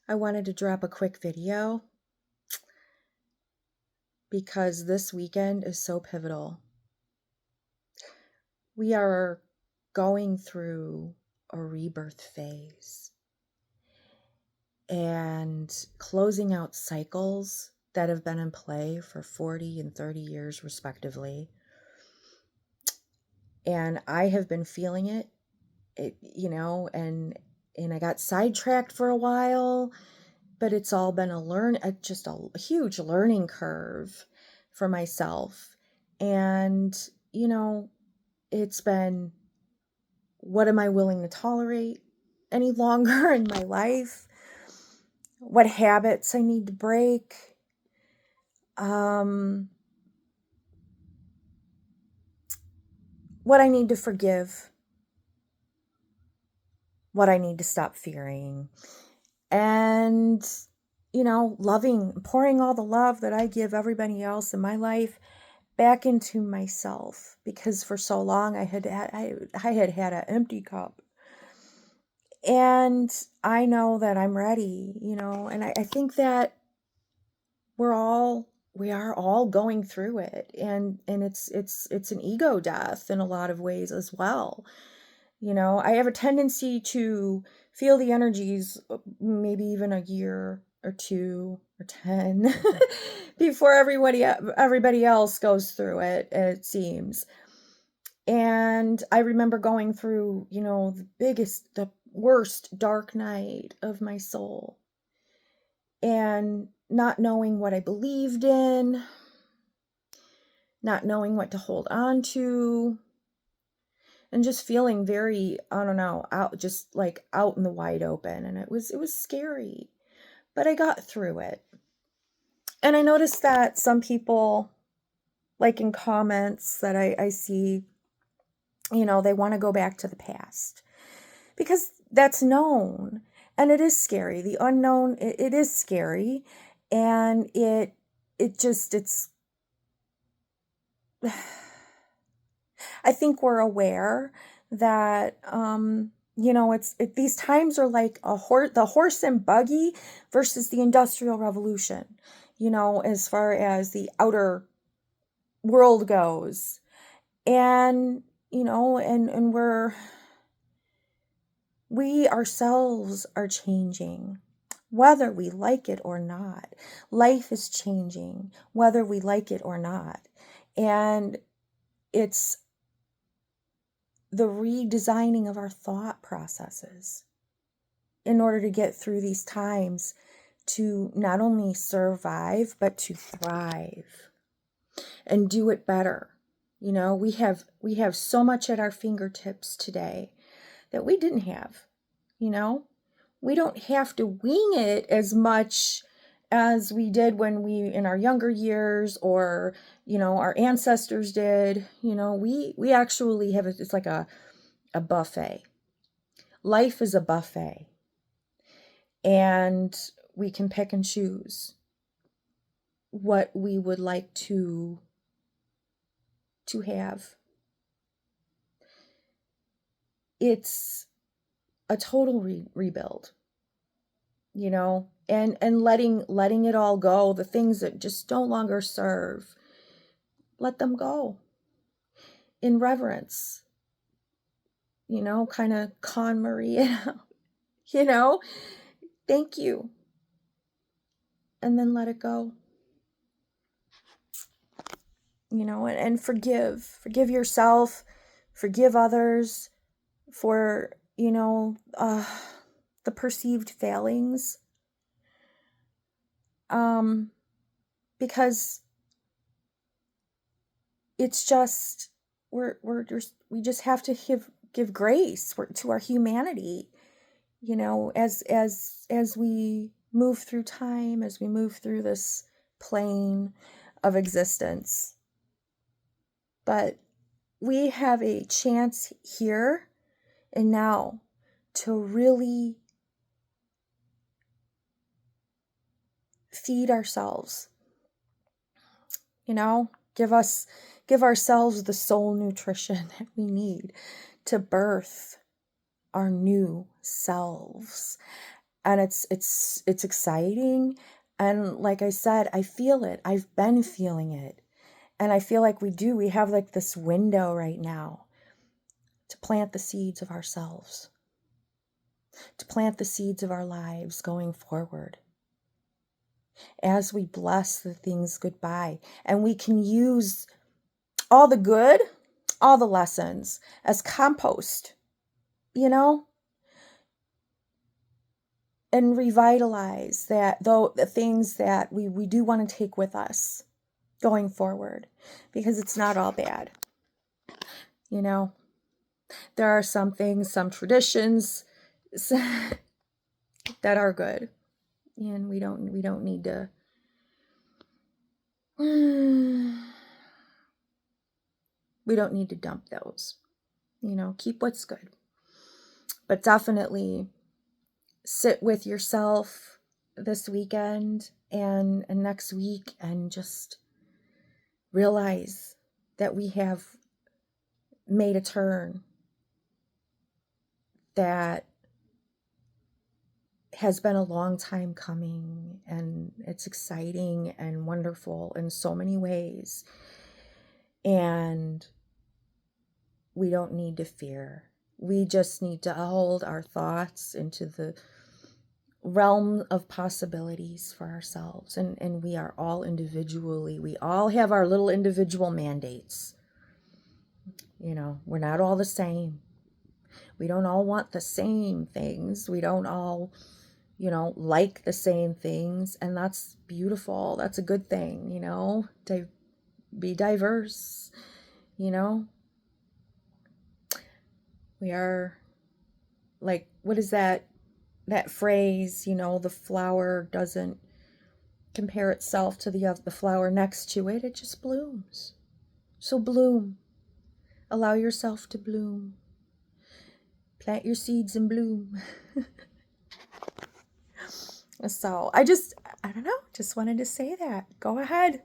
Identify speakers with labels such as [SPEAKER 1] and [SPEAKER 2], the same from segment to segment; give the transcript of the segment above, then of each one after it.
[SPEAKER 1] I wanted to drop a quick video because this weekend is so pivotal. We are going through a rebirth phase and closing out cycles that have been in play for 40 and 30 years respectively. And I have been feeling it, and I got sidetracked for a while, but it's all been just a huge learning curve for myself. And, it's been, what am I willing to tolerate any longer in my life? What habits I need to break? What I need to forgive? What I need to stop fearing? And, pouring all the love that I give everybody else in my life back into myself, because for so long I had an empty cup. And I know that I'm ready, and I think that we are all going through it, and it's an ego death in a lot of ways as well. I have a tendency to feel the energies maybe even a year or 2 or 10 before everybody else goes through it, it seems. And I remember going through, the worst dark night of my soul, and not knowing what I believed in, not knowing what to hold on to, and just feeling very, I don't know, out in the wide open. And it was scary, but I got through it. And I noticed that some people, like in comments that I see, they want to go back to the past because that's known, and it is scary. The unknown, it is scary, and it's I think we're aware that these times are like the horse and buggy versus the Industrial Revolution, as far as the outer world goes. And and we ourselves are changing, whether we like it or not. Life is changing, whether we like it or not. And it's the redesigning of our thought processes in order to get through these times, to not only survive, but to thrive and do it better. We have so much at our fingertips today that we didn't have. We don't have to wing it as much as we did when we, in our younger years, or, our ancestors did. We actually have, it's like a buffet. Life is a buffet. And we can pick and choose what we would like to have. It's a total rebuild, and letting it all go, the things that just no longer serve, let them go in reverence, kind of Con Marie it out, thank you, and then let it go, and forgive yourself, forgive others for, the perceived failings, because it's just, we just have to give grace to our humanity, as we move through time, as we move through this plane of existence. But we have a chance here and now to really feed ourselves, give ourselves the soul nutrition that we need to birth our new selves. And it's exciting. And like I said, I feel it. I've been feeling it. And I feel like we have like this window right now to plant the seeds of ourselves, to plant the seeds of our lives going forward as we bless the things goodbye. And we can use all the good, all the lessons as compost, you know, and revitalize that, though, the things that we do want to take with us going forward, because it's not all bad. You know, there are some things, some traditions that are good, and we don't need to we don't need to dump those. You know, keep what's good. But definitely sit with yourself this weekend and next week and just realize that we have made a turn that has been a long time coming, and it's exciting and wonderful in so many ways. And we don't need to fear. We just need to hold our thoughts into the realm of possibilities for ourselves. And we are all individually, we all have our little individual mandates. You know, we're not all the same. We don't all want the same things. We don't all, you know, like the same things. And that's beautiful. That's a good thing, you know, to be diverse, you know. We are, like, what is that phrase, you know, the flower doesn't compare itself to the flower next to it. It just blooms. So bloom. Allow yourself to bloom. Plant your seeds and bloom. So I don't know, just wanted to say that. Go ahead.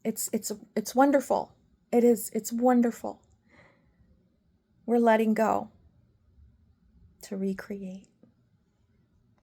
[SPEAKER 1] It's wonderful. It is. It's wonderful. We're letting go to recreate.